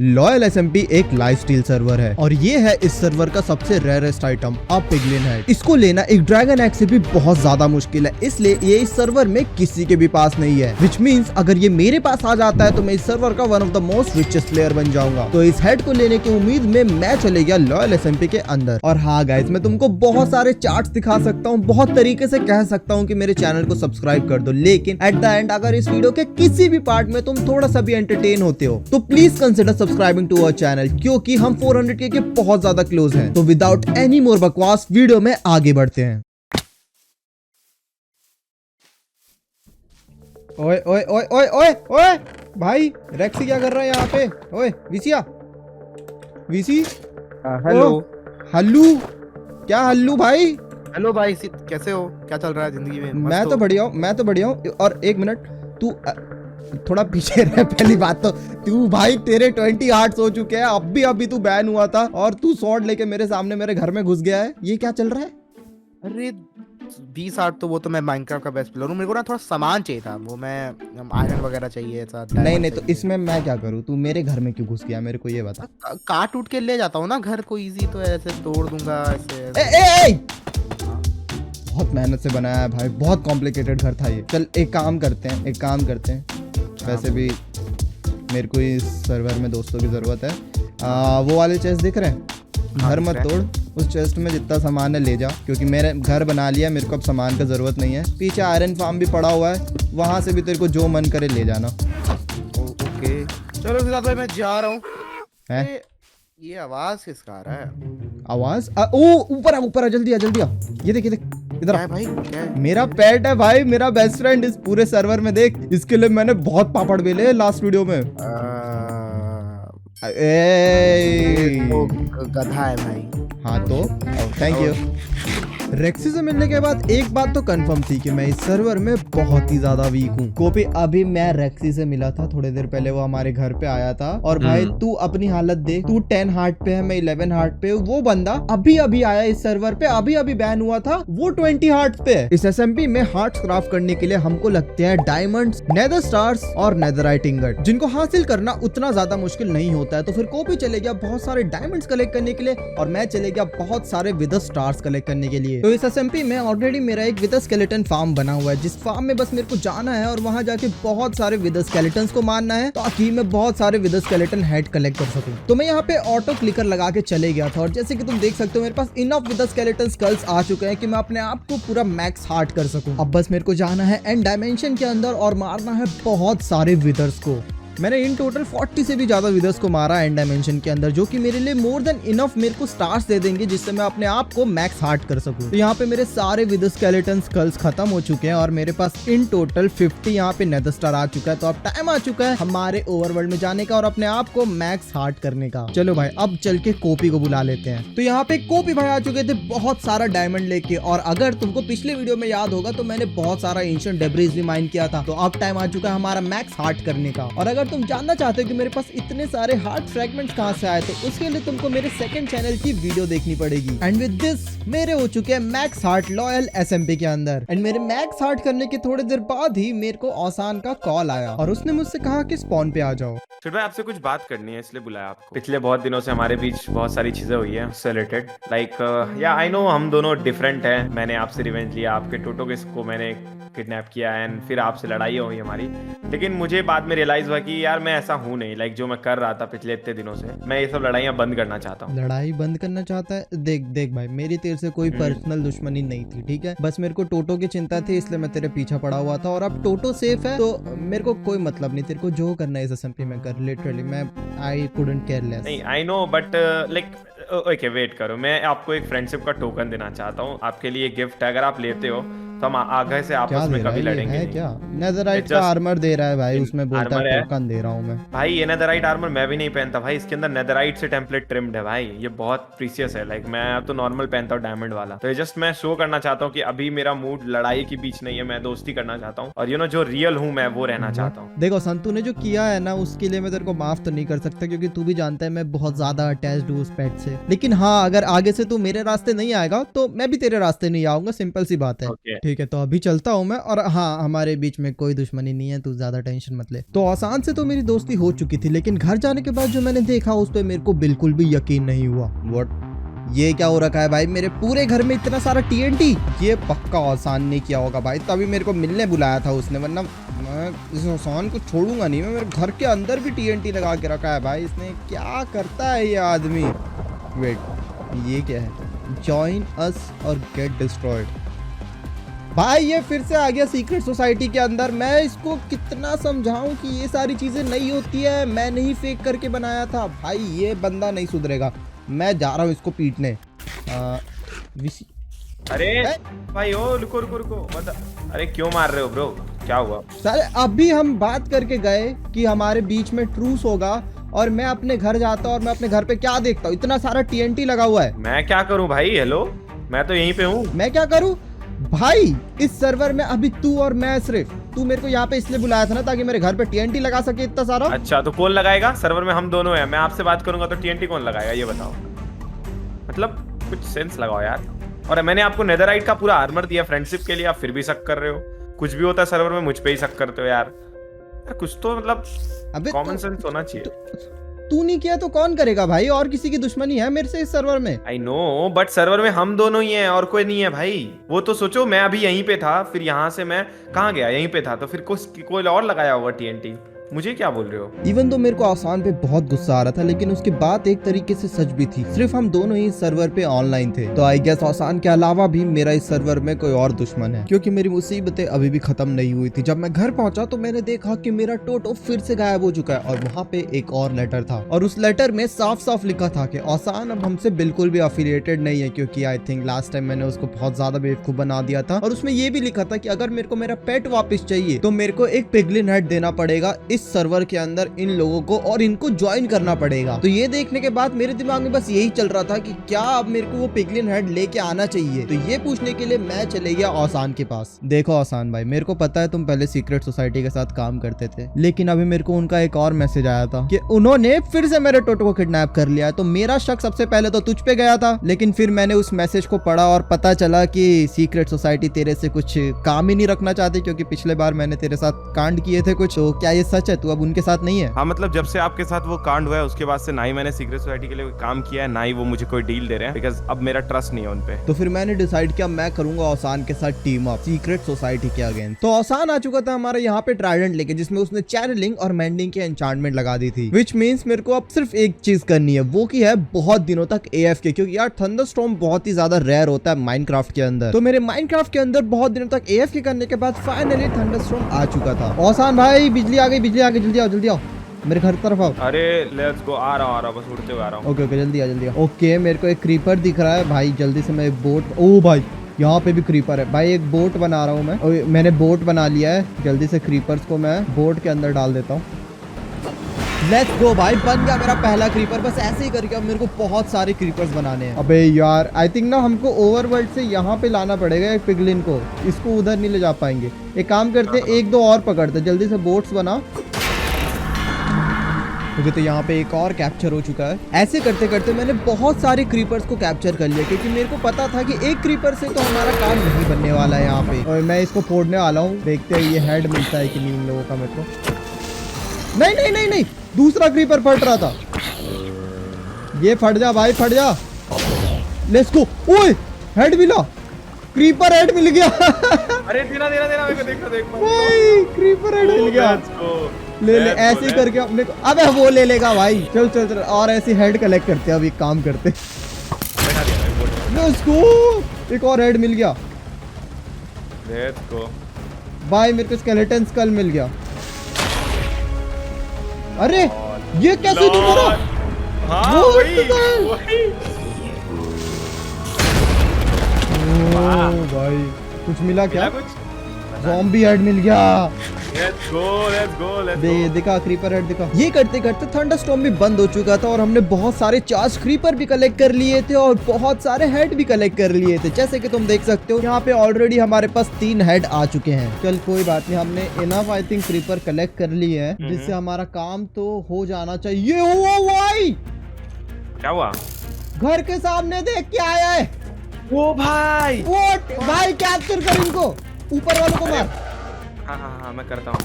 Loyal SMP एक lifestyle server है और ये है इस सर्वर का सबसे रेयरेस्ट आइटम अ पिगलिन हेड। इसको लेना एक ड्रैगन एग से भी बहुत ज्यादा मुश्किल है, इसलिए ये इस सर्वर में किसी के भी पास नहीं है। विच मींस अगर ये मेरे पास आ जाता है तो मैं इस सर्वर का one of the most richest player बन जाऊंगा। तो इस हेड को लेने की उम्मीद में मैं चले गया लॉयल एसएमपी के अंदर। और हाँ गाइस, मैं तुमको बहुत सारे चार्ट्स दिखा सकता हूँ, बहुत तरीके से कह सकता हूँ कि मेरे चैनल को सब्सक्राइब कर दो, लेकिन एट द एंड अगर इस वीडियो के किसी भी पार्ट में तुम थोड़ा सा भी एंटरटेन होते हो तो please consider subscribing to our channel, क्योंकि हम 400K के बहुत ज्यादा क्लोज हैं। तो विदाउट एनी मोर बकवास वीडियो में आगे बढ़ते हैं। ओए ओए ओए ओए ओए ओए भाई, रेक्सी क्या कर रहा है यहाँ पे? ओए विसिया, विसी, हेलो। हल्लू, क्या हल्लू भाई? हेलो भाई, कैसे हो? क्या चल रहा है जिंदगी में? मैं तो बढ़िया हूँ, मैं तो बढ़िया हूँ। और एक मिनट, तू थोड़ा पीछे रह। पहली बात तो तू भाई, तेरे 20 हार्ट्स हो चुके हैं, अभी तू बैन हुआ था और तू स्वॉर्ड लेके मेरे सामने मेरे घर में घुस गया है। ये क्या चल रहा है? अरे 20 आर्ट तो वो तो मैं माइनक्राफ्ट का बेस्ट प्लेयर हूँ। मेरे को ना थोड़ा सामान चाहिए था, वो मैं आयरन वगैरह चाहिए था। नहीं तो इसमें मैं क्या करूँ? तू मेरे घर में क्यों घुस गया, मेरे को ये बता। काट उठ के ले जाता हूँ ना घर को, इजी तो ऐसे तोड़ दूंगा ऐसे। बहुत मेहनत से बनाया है भाई, बहुत कॉम्प्लिकेटेड घर था ये। चल एक काम करते हैं, वैसे भी मेरे को इस सर्वर में दोस्तों की जरूरत है। वो वाले चेस्ट दिख रहे हैं, घर मत तोड़, उस चेस्ट में जितना सामान है ले जा, क्योंकि मेरे घर बना लिया, मेरे को अब सामान का जरूरत नहीं है। पीछे आयरन फार्म भी पड़ा हुआ है, वहां से भी तेरे को जो मन करे ले जाना। ओके चलो फिर भाई, मैं जा रहा हूँ। ये आवाज किसका आ रहा है? आवाज ओ ऊपर आ, जल्दी आ। ये देख इधर क्या है भाई? क्या है? मेरा पेट है भाई, मेरा बेस्ट फ्रेंड इस पूरे सर्वर में। देख, इसके लिए मैंने बहुत पापड़ बेले लास्ट वीडियो में। तो गधा है भाई। हाँ तो थैंक यू। रेक्सी से मिलने के बाद एक बात तो कंफर्म थी कि मैं इस सर्वर में बहुत ही ज्यादा वीक हूँ। कोपी, अभी मैं रेक्सी से मिला था थोड़ी देर पहले, वो हमारे घर पे आया था और भाई तू अपनी हालत देख, तू 10 हार्ट पे है, मैं 11 हार्ट पे। वो बंदा अभी आया इस सर्वर पे, अभी बैन हुआ था, वो 20 हार्ट पे है। इस एसएमपी में हार्ट्स क्राफ्ट करने के लिए हमको लगते हैं डायमंड्स, नेदर स्टार्स और नेदरराइट इंगट, जिनको हासिल करना उतना ज्यादा मुश्किल नहीं होता है। तो फिर कोपी चले गया बहुत सारे डायमंड्स कलेक्ट करने के लिए और मैं चले गया बहुत सारे विदर स्टार्स कलेक्ट करने के लिए। तो इस एसएमपी में ऑलरेडी मेरा एक विदर स्केलेटन फार्म बना हुआ है, जिस फार्म में बस मेरे को जाना है और वहां जाके बहुत सारे विदर स्केलेटन्स को मारना है, ताकि मैं बहुत सारे विदर स्केलेटन हेड कलेक्ट कर सकूं। तो मैं यहाँ पे ऑटो क्लिकर लगा के चले गया था और जैसे कि तुम देख सकते हो मेरे पास इनफ विदर स्केलेटन स्कल्स आ चुके हैं कि मैं अपने आप को पूरा मैक्स हार्ट कर सकूं। अब बस मेरे को जाना है एंड डायमेंशन के अंदर और मारना है बहुत सारे विदर्स को। मैंने इन टोटल 40 से भी ज्यादा विदर्स को मारा एंड डायमेंशन के अंदर, जो कि मेरे लिए मोर देन इनफ मेरे को स्टार्स दे देंगे, जिससे मैं अपने आप को मैक्स हार्ट कर सकूं। तो यहाँ पे मेरे सारे विदर स्केलेटन स्कल्स खत्म हो चुके हैं और मेरे पास इन टोटल 50 यहाँ पे नेदर स्टार आ चुका है। तो अब टाइम आ चुका है हमारे ओवरवर्ल्ड में जाने का और अपने आप को मैक्स हार्ट करने का। चलो भाई, अब चल के कोपी को बुला लेते हैं। तो यहाँ पे कोपी भाई आ चुके थे बहुत सारा डायमंड लेके, और अगर तुमको पिछले वीडियो में याद होगा तो मैंने बहुत सारा एंशिएंट डेब्रिज भी माइन किया था। तो अब टाइम आ चुका है हमारा मैक्स हार्ट करने का। और अगर तुम जानना चाहते हो कि मेरे पास इतने सारे हार्ट फ्रैगमेंट्स कहां से आए, तो उसके लिए तुमको मेरे सेकंड चैनल की वीडियो देखनी पड़ेगी। एंड विद दिस मेरे हो चुके हैं मैक्स हार्ट लॉयल एसएमपी के अंदर। एंड मेरे मैक्स हार्ट करने के थोड़ी देर बाद ही मेरे को औसान का कॉल आया और उसने मुझसे कहा कि स्पॉन पे आ जाओ। फिर भाई आपसे कुछ बात करनी है, इसलिए बुलाया आपको। पिछले बहुत दिनों से हमारे बीच बहुत सारी चीजें हुई है उससे रिलेटेड। लाइक या आई नो हम दोनों डिफरेंट हैं। मैंने आपसे रिवेंज लिया, आपके टोटो को मैंने किडनैप किया एंड फिर आपसे लड़ाई हुई हमारी। लेकिन मुझे बाद में रियलाइज हुआ कि यार मैं ऐसा हूँ नहीं। लाइक जो मैं कर रहा था पिछले इतने दिनों से, मैं ये सब लड़ाइयाँ बंद करना चाहता हूँ। लड़ाई बंद करना चाहता है? देख भाई, मेरी तेरे से कोई पर्सनल दुश्मनी नहीं थी, ठीक है? बस मेरे को टोटो की चिंता थी, इसलिए मैं तेरे पीछा पड़ा हुआ था। और अब टोटो सेफ है तो मेरे को कोई मतलब नहीं। तेरे को जो करना है इस एसएमपी में कर, लिटरली मैं आई कुडंट केयर लेस। नहीं I know, but like okay wait करो, मैं आपको एक फ्रेंडशिप का टोकन देना चाहता हूँ। आपके लिए गिफ्ट है, अगर आप लेते हो तो हम आगे से आपस में कभी लड़ेंगे नहीं। क्या नेदरराइट का आर्मर दे रहा है भाई? उसमें बोलता है टोकन दे रहा हूँ मैं। भाई ये नेदरराइट आर्मर मैं भी नहीं पहनता भाई, इसके अंदर नेदरराइट से टेम्पलेट ट्रिम्ड है भाई। ये बहुत प्रीशियस है। लाइक मैं अब तो नॉर्मल पहनता हूँ डायमंड वाला। तो जस्ट मैं शो करना चाहता हूँ कि अभी मेरा मूड लड़ाई के बीच नहीं है, मैं दोस्ती करना चाहता हूँ और यू नो जो रियल हूँ मैं वो रहना चाहता हूँ। देखो संतू ने जो किया है ना, उसके लिए मैं तेरे को माफ तो नहीं कर सकता, क्योंकि तू भी जानता है मैं बहुत ज्यादा अटैच्ड हूँ उस पेट से। लेकिन हाँ, अगर आगे से तू मेरे रास्ते नहीं आएगा तो मैं भी तेरे रास्ते नहीं आऊंगा, सिंपल सी बात है। ठीक है, तो अभी चलता हूँ मैं। और हाँ, हमारे बीच में कोई दुश्मनी नहीं है, तू ज्यादा टेंशन मत ले। तो आसान से तो मेरी दोस्ती हो चुकी थी, लेकिन घर जाने के बाद जो मैंने देखा उस पर मेरे को बिल्कुल भी यकीन नहीं हुआ। व्हाट, ये क्या हो रखा है भाई? मेरे पूरे घर में इतना सारा TNT। ये पक्का आसान ने किया होगा भाई, तभी मेरे को मिलने बुलाया था उसने, वरना मैं इस आसान को छोड़ूंगा नहीं। मैं मेरे घर के अंदर भी TNT लगा के रखा है भाई इसने। क्या करता है ये आदमी? वेट, ये क्या है? जॉइन अस और गेट डिस्ट्रॉयड। भाई ये फिर से आ गया सीक्रेट सोसाइटी के अंदर। मैं इसको कितना समझाऊं कि ये सारी चीजें नहीं होती है, मैं नहीं फेक करके बनाया था। भाई ये बंदा नहीं सुधरेगा, मैं जा रहा हूँ इसको पीटने। अरे भाई ओ रुको रुको रुको, अरे क्यों मार रहे हो ब्रो? क्या हुआ? सर अभी हम बात करके गए कि हमारे बीच में ट्रूस होगा, और मैं अपने घर जाता और मैं अपने घर पे क्या देखता हूँ, इतना सारा TNT लगा हुआ है। मैं क्या करूं भाई? हेलो, मैं तो यहीं पे हूँ। मैं क्या करूँ भाई? इस सर्वर में अभी तू और मैं, सिर्फ तू मेरे को यहाँ पे इसलिए बुलाया था ना ताकि मेरे घर पे TNT लगा सके इतना सारा। अच्छा, तो कौन लगाएगा? सर्वर में हम दोनों हैं, मैं आपसे बात करूंगा तो TNT कौन लगाएगा ये बताओ? मतलब कुछ सेंस लगाओ यार। और मैंने आपको नेदरराइट का पूरा आर्मर दिया फ्रेंडशिप के लिए, आप फिर भी शक कर रहे हो। कुछ भी होता है सर्वर में मुझ पे ही शक करते हो यार। कुछ तो मतलब कॉमन सेंस होना चाहिए। तू नहीं किया तो कौन करेगा भाई? और किसी की दुश्मनी है मेरे से इस सर्वर में? आई नो, बट सर्वर में हम दोनों ही हैं और कोई नहीं है भाई। वो तो सोचो, मैं अभी यहीं पे था, फिर यहाँ से मैं कहाँ गया? यहीं पे था, तो फिर कोई और लगाया होगा TNT। मुझे क्या बोल रहे हो? इवन तो मेरे को आसान पे बहुत गुस्सा आ रहा था, लेकिन उसकी बात एक तरीके से सच भी थी। सिर्फ हम दोनों ही सर्वर पे ऑनलाइन थे, तो आई गेस आसान के अलावा भी मेरा इस सर्वर में कोई और दुश्मन है, क्योंकि मेरी मुसीबतें अभी भी खत्म नहीं हुई थी। जब मैं घर पहुंचा तो मैंने देखा कि मेरा टोटो फिर से गायब हो चुका है, और वहाँ पे एक और लेटर था, और उस लेटर में साफ साफ लिखा था कि आसान अब हमसे बिल्कुल भी अफिलिएटेड नहीं है, क्योंकि आई थिंक लास्ट टाइम मैंने उसको बहुत ज्यादा बेवकूफ बना दिया था। और उसमें ये भी लिखा था कि अगर मेरे को मेरा पेट वापस चाहिए तो मेरे को एक पिगलिन हेड देना पड़ेगा इस सर्वर के अंदर इन लोगों को, और इनको ज्वाइन करना पड़ेगा। तो ये देखने के बाद मेरे दिमाग में बस यही चल रहा था कि क्या अब मेरे को वो पिगलिन हेड लेके आना चाहिए। तो ये पूछने के लिए मैं चले गया आसान के पास। देखो आसान भाई, मेरे को पता है तुम पहले सीक्रेट सोसाइटी के साथ काम करते थे, लेकिन अभी मेरे को उनका एक और मैसेज आया था कि उन्होंने फिर से मेरे टोटो को किडनैप कर लिया है। तो मेरा शक सबसे पहले तो तुझ पे गया था, लेकिन फिर मैंने उस मैसेज को पढ़ा और पता चला कि सीक्रेट सोसाइटी तेरे से कुछ काम ही नहीं रखना चाहती, क्योंकि पिछले बार मैंने तेरे साथ कांड किए थे कुछ। तो क्या ये सच है? तू अब उनके साथ नहीं है? हाँ, मतलब जब से आपके साथ वो कांड हुआ है उसके बाद से ना ही मैंने सीक्रेट सोसाइटी के लिए कोई काम किया है, ना ही वो मुझे कोई डील दे रहे हैं, बिकॉज अब मेरा ट्रस्ट नहीं है उन पे। तो फिर मैंने डिसाइड किया मैं करूंगा आसान के साथ टीम अप सीक्रेट सोसाइटी के अगेंस्ट। तो आसान आ चुका था हमारे यहाँ पे ट्राइडेंट लेके, जिसमें उसने चैनलिंग और मेंडिंग के एन्चांटमेंट लगा दी थी, विच मीन्स मेरे को अब सिर्फ एक चीज करनी है, वो की है बहुत दिनों तक AFK, क्योंकि यार थंडरस्टॉर्म बहुत ही ज्यादा रेयर होता है माइनक्राफ्ट के अंदर। तो मेरे माइनक्राफ्ट के अंदर बहुत दिनों तक AFK करने के बाद फाइनली थंडरस्टॉर्म आ चुका था। आसान भाई बिजली आ गई, बिजली आ गई, जल्दी आओ जल्दी आओ, मेरे घर तरफ आओ। अरे लेट्स गो, आ रहा बस उड़ते हुए आ रहा हूँ। ओके ओके, जल्दी आ जल्दी आ। ओके, मेरे को एक क्रीपर दिख रहा है भाई, जल्दी से मैं एक बोट। ओ भाई यहाँ पे भी क्रीपर है भाई, एक बोट बना रहा हूँ मैं। मैंने बोट बना लिया है, जल्दी से क्रीपर्स को मैं बोट के अंदर डाल देता हूँ। लेट्स गो भाई, बन गया मेरा पहला क्रीपर। बस ऐसे ही करके अब मेरे को बहुत सारे क्रीपर्स बनाने हैं। अबे यार आई थिंक ना हमको ओवरवर्ल्ड से यहाँ पे लाना पड़ेगा एक पिगलिन को, इसको उधर नहीं ले जा पाएंगे। एक काम करते हैं, एक दो और पकड़ते, जल्दी से बोट्स बना। मुझे तो यहाँ पे एक और कैप्चर हो चुका है। ऐसे करते करते मैंने बहुत सारे क्रीपर्स को कैप्चर कर लिया, क्योंकि मेरे को पता था कि एक क्रीपर से तो हमारा काम नहीं बनने वाला है यहाँ पे। और मैं इसको फोड़ने वाला हूँ, देखते हैं ये हेड मिलता है कि नहीं इन लोगों का मेरे को। नहीं नहीं नहीं नहीं, दूसरा क्रीपर फट रहा था। ये फट जा भाई, फट जा। Let's go. ओए हेड मिला, क्रीपर हेड मिल गया। अरे देना देना देना, मेरे को देखो भाई क्रीपर हेड मिल गया। ले ले, ऐसे ही करके अपने को। अबे वो ले लेगा भाई, चल चल चल, और ऐसे हेड कलेक्ट करते हैं। अब एक काम करते, लेट्स गो। एक और हेड मिल गया। लेट्स गो भाई, मेरे को स्केलेटन स्कल मिल गया। अरे ये कैसे नहीं मरा? हाँ वही ओ भाई, कुछ मिला क्या? कुछ ज़ॉम्बी हेड मिल गया। लेट्स गो दिखा क्रीपर हेड दिखा। ये करते करते थंडरस्टॉर्म भी बंद हो चुका था, और हमने बहुत सारे चार्ज क्रीपर भी कलेक्ट कर लिए थे, और बहुत सारे हेड भी कलेक्ट कर लिए थे। जैसे कि तुम देख सकते हो यहाँ पे ऑलरेडी हमारे पास 3 हेड आ चुके हैं। चल कोई बात नहीं, हमने enough I think creeper collect कर लिए हैं, जिससे हमारा काम तो हो जाना चाहिए। ओ भाई क्या हुआ? घर के सामने देख के आया है ओ भाई, वो भाई, कैप्चर कर इनको। ऊपर वालों को मार, हाँ हाँ हाँ मैं करता हूँ।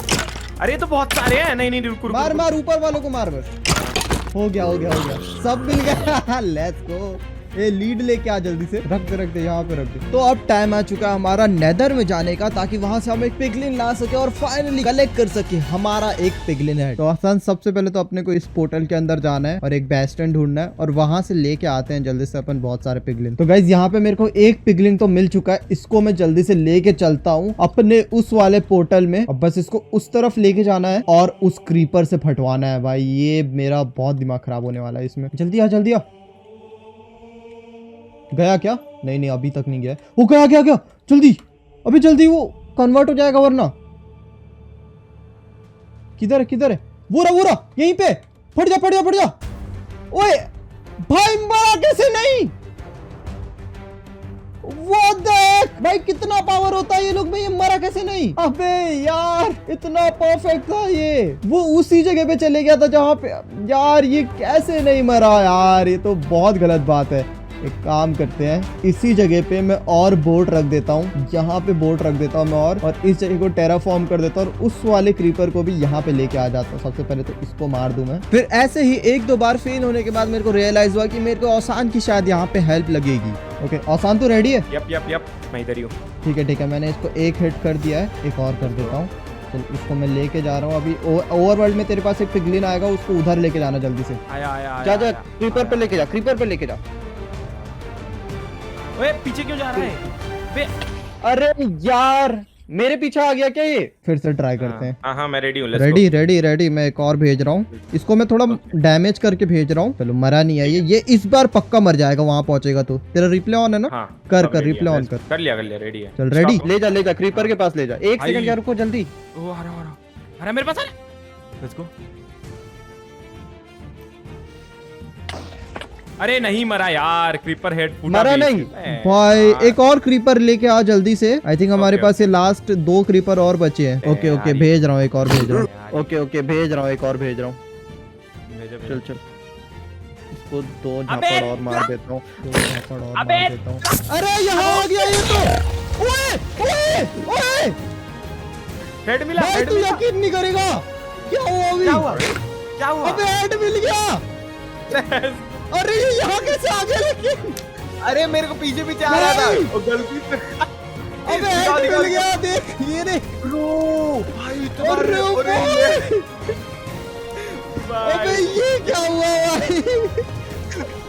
अरे ये तो बहुत सारे हैं। नहीं नहीं रुक रुक मार रुक। मार ऊपर वालों को मार बस। हो गया हो गया हो गया, सब मिल गया। Let's go. ये लीड लेके आ जल्दी से, रख दे यहाँ पे रख दे। तो अब टाइम आ चुका है हमारा नेदर में जाने का, ताकि वहां से हम एक पिगलिन ला सके और फाइनली कलेक्ट कर सके हमारा एक पिगलिन है। तो आसान, सबसे पहले तो अपने को इस पोर्टल के अंदर जाना है और एक बेस्टन ढूंढना है और वहां से लेके आते हैं जल्दी से अपन बहुत सारे पिगलिन। तो गाइज यहाँ पे मेरे को एक पिगलिन तो मिल चुका है, इसको मैं जल्दी से लेके चलता हूँ अपने उस वाले पोर्टल में। अब बस इसको उस तरफ लेके जाना है और उस क्रीपर से फटवाना है। भाई ये मेरा बहुत दिमाग खराब होने वाला है इसमें। जल्दी आ जल्दी आ। गया क्या? नहीं नहीं अभी तक नहीं गया। वो गया गया गया, जल्दी अभी जल्दी, वो कन्वर्ट हो जाएगा वरना। किधर है? वो रहा यहीं पे। फट जा। ओए भाई मरा कैसे नहीं? वो देख भाई कितना पावर होता है ये लोग में, ये मरा कैसे नहीं? अबे यार इतना परफेक्ट था ये। वो उसी जगह पे चले गया था जहां पे, यार ये कैसे नहीं मरा यार? ये तो बहुत गलत बात है। एक काम करते हैं, इसी जगह पे मैं और बोर्ड रख देता हूँ, यहाँ पे बोर्ड रख देता हूँ मैं और इस जगह को टेराफॉर्म कर देता हूँ और उस वाले क्रीपर को भी यहाँ पे लेके आ जाता हूँ। सबसे पहले तो इसको मार दूं मैं। फिर ऐसे ही एक दो बार फेल होने के बाद मेरे को रियलाइज हुआ कि मेरे को औसान की शायद यहाँ पे हेल्प लगेगी। ओके औसान तू रेडी है? यप मैं इधर ही हूँ। ठीक है, मैंने इसको एक हिट कर दिया है, एक और कर देता हूँ। तो इसको मैं लेके जा रहा हूँ अभी। ओवरवर्ल्ड में तेरे पास एक पिगलिन आएगा, उसको उधर लेके जाना जल्दी से। आया जा क्रीपर पे लेके जा। ओए पीछे क्यों जा रहा है बे? अरे यार मेरे पीछे आ गया क्या ये? फिर से ट्राई करते हैं। हाँ मैं रेडी हूँ। रेडी। मैं एक और भेज रहा हूँ, इसको मैं थोड़ा डैमेज करके भेज रहा हूँ। चलो मरा नहीं है ये इस बार पक्का मर जाएगा वहां पहुंचेगा तो। तेरा रिप्ले ऑन है ना? हाँ, कर रिप्ले ऑन कर लिया रेडी है। चल रेडी, ले जा क्रीपर के पास ले जा। एक सेकंड यार रुको जल्दी। ओ आ रहा मेरे पास आ रहा। Let's go. अरे नहीं मरा यार, क्रीपर हेड फूटा। मरा नहीं भाई, एक और क्रीपर लेके आ जल्दी से। आई थिंक हमारे पास ये लास्ट 2 क्रीपर और बचे हैं। ओके भेज रहा हूँ, एक और भेज रहा हूँ। ओके भेज रहा हूँ, एक और भेज रहा हूँ। चल इसको 2 झापड़ और मार देता हूँ। अरे यहाँ आ गया ये तो। ओए हेड मिला। तू यकीन नहीं करेगा क्या हुआ? अबे हेड मिल गया। अरे ये यहाँ कैसे आ गया लेकिन? अरे मेरे को पीछे आ रहा था वो गलती से। अबे हेड मिल गया, देख ये देख। भाई अबे ये क्या हुआ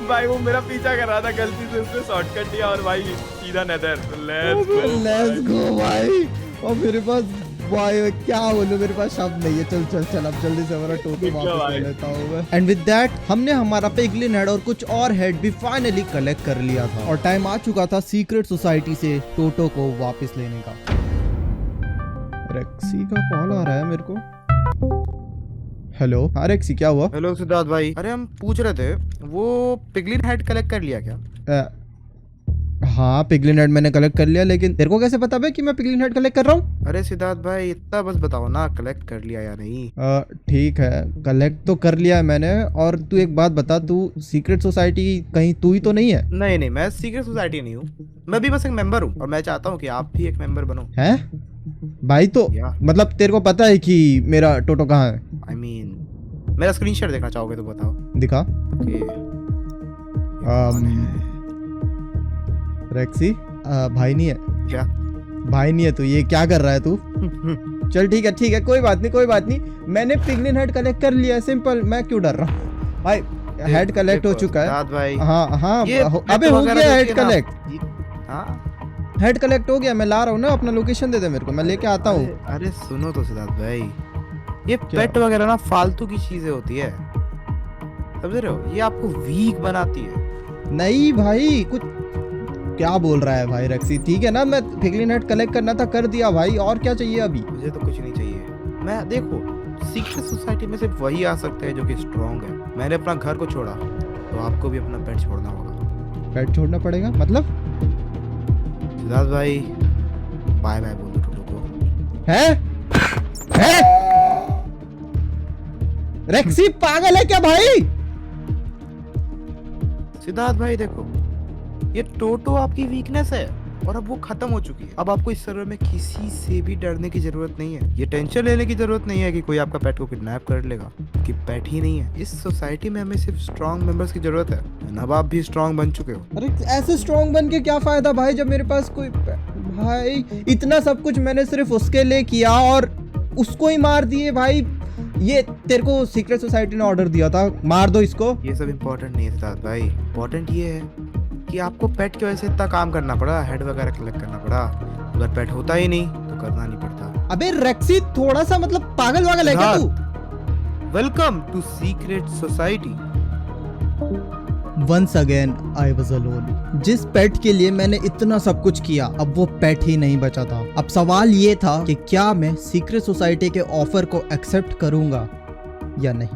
भाई? वो मेरा पीछा कर रहा था, गलती से उसने शॉर्टकट दिया और भाई सीधा नेदर। लेट्स गो भाई। और मेरे पास भाई क्या बोलूं, मेरे पास शब्द नहीं है। चल अब जल्दी से हमारा टोटो वापस ले लेता हूं मैं। एंड विद दैट हमने हमारा पिगलिन हेड और कुछ और हेड भी फाइनली कलेक्ट कर लिया था और टाइम आ चुका था सीक्रेट सोसाइटी से टोटो को वापस लेने का। रेक्सी का कॉल आ रहा है मेरे को। हेलो हाँ रेक्सी, क्या हुआ? हेलो सिद्धार्थ भाई, अरे हम पूछ रहे थे वो पिगलिन हेड कलेक्ट कर लिया क्या? हाँ पिगलिन हेड मैंने कलेक्ट कर लिया, लेकिन तेरे को कैसे पता भाई कि मैं पिगलिन हेड कलेक्ट कर रहा हूँ? अरे सिद्धार्थ भाई इतना बस बताओ ना, कलेक्ट कर लिया या नहीं? ठीक है, कलेक्ट तो कर लिया है मैंने। और तू एक बात बता, तू सीक्रेट सोसाइटी कहीं तू ही तो नहीं है? नहीं मैं सीक्रेट सोसाइटी नहीं हूँ, मैं भी बस एक मेंबर हूँ और मैं चाहता हूँ कि आप भी एक मेंबर बनो। हैं भाई? तो मतलब तेरे को पता है कि मेरा टोटो कहाँ है? I mean, मेरा स्क्रीनशॉट देखना चाहोगे तो बताओ। दिखा। रेक्सी भाई नहीं है क्या? भाई नहीं है तू, ये क्या कर रहा है तू? चल ठीक है कोई बात नहीं। मैंने पिगलिन हेड कलेक्ट कर लिया, सिंपल। मैं क्यों डर रहा हूँ भाई? हेड कलेक्ट हो चुका है भाई। हाँ अबे हो गया हेड कलेक्ट। हेड कलेक्ट हो गया, मैं ला रहा हूँ ना। अपना लोकेशन दे दे मेरे को, मैं लेके आता हूँ। अरे सुनो तो सिद्धार्थ भाई, ये पेट वगैरह ना फालतू की चीजें होती है, समझ रहे हो? ये आपको वीक बनाती है। नहीं भाई, कुछ क्या बोल रहा है भाई रेक्सी? ठीक है ना, मैं पिगलिन हेड कलेक्ट करना था, कर दिया भाई। और क्या चाहिए अभी? मुझे तो कुछ नहीं चाहिए। मैं देखो सीक्रेट सोसाइटी में सिर्फ वही आ सकते हैं जो कि स्ट्रांग है। मैंने अपना घर को छोड़ा, तो आपको भी अपना पेट छोड़ना होगा। पेट छोड़ना पड़ेगा मतलब? सिद्धार्थ भाई बाय बाय बोल दो टोटो को। है रेक्सी पागल है क्या भाई? सिद्धार्थ भाई देखो, ये टोटो आपकी वीकनेस है, और अब वो खत्म हो चुकी है। अब आपको इस सर्वर में किसी से भी डरने की जरूरत नहीं है, ये टेंशन लेने की जरूरत नहीं है कि कोई आपका पेट को किडनैप कर लेगा, कि पेट ही नहीं है। इस सोसाइटी में हमें सिर्फ स्ट्रॉन्ग मेंबर्स की जरूरत है। अब आप भी स्ट्रॉन्ग बन चुके हो। अरे ऐसे स्ट्रॉन्ग बन के क्या फायदा भाई, जब मेरे पास कोई भाई इतना सब कुछ मैंने सिर्फ उसके लिए किया और उसको ही मार दिए भाई। ये तेरे को सीक्रेट सोसाइटी ने ऑर्डर दिया था, मार दो इसको। ये सब इम्पोर्टेंट नहीं है सिद्धार्थ भाई, इम्पोर्टेंट ये है कि आपको पेट की वजह से इतना काम करना पड़ा, हेड वगैरह कलेक्ट करना पड़ा। अगर पेट होता ही नहीं तो करना नहीं पड़ता। अबे रेक्सी थोड़ा सा मतलब पागल वागल है क्या तू? Welcome to secret society. Once again I was alone. जिस पेट के लिए मैंने इतना सब कुछ किया, अब वो पेट ही नहीं बचा था। अब सवाल ये था कि क्या मैं सीक्रेट सोसाइटी के ऑफर को एक्सेप्ट करूंगा या नहीं।